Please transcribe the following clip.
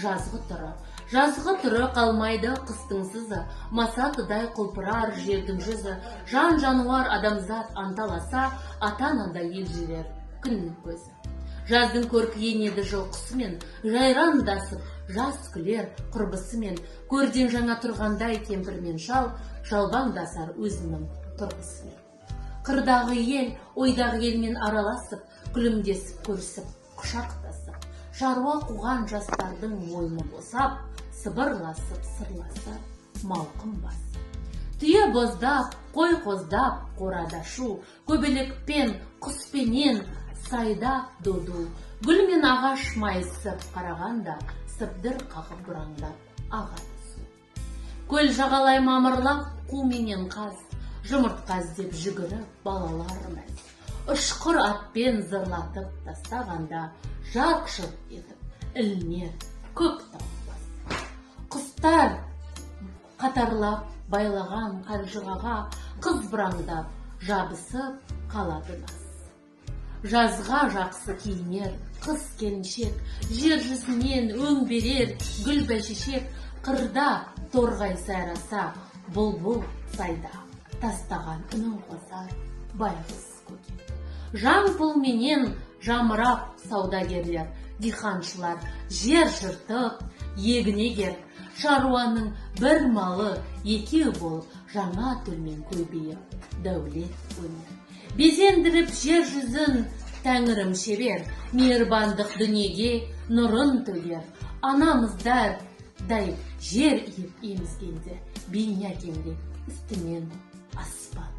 Жазғы тұры қалмайды қыстың сызы, масатыдай құлпырар жердің жүзі, жан жануар адамзат анталаса, ата-анада елжірер күннің көзі. Жаздың көркі енеді жылқысымен, жайрандасып, жас күлер құрбысымен, көрден жаңа тұрғандай кемпір мен шал, жалбаңдасар өзінің тұрғысымен. Қырдағы ел, ойдағы елмен араласып, күлімдесіп көрісіп, құшақтасып, шаруа қуған жастардың мойны босап, сыбырласып, сырласып, мауқым басып. Түйе боздап, қой қоздап, қорада шу, көбелекпен, құспенен, сайда доду, гүл мен ағаш майысып қарағанда, сыбдыр қағып бұраңдап ағады су. Көл жағалай мамырлап, қу менен қаз, жұмыртқа іздеп жүгіріп балалар мәз. Ұшқыр атпен зырлатып тастағанда, жарқ-жұрқ етіп ілінер көк тауға. Құстар қатарлап байлаған қаржығаға, қыз бұраңдап жабысып қалады наз. Жазға жақсы киінер қыз келіншек, жер жүзінен өң берер гүл бәйшешек, қырда торғай сайраса, бұлбұл сайда тастаған үнін қосар байғыз көке. Жан пұлменен жамырап саудагерлер, диханшылар жер жыртып, егін егер, шаруаның бір малы екеу болып, жаңа төлмен көбейіп, дәулет өнер. Безендіріп жер жүзін тәңірім шебер, мейірбандық дүниеге нұрын төгер. Анамыздардай жер иіп емізгенде, бейне әкемде үстінен аспан.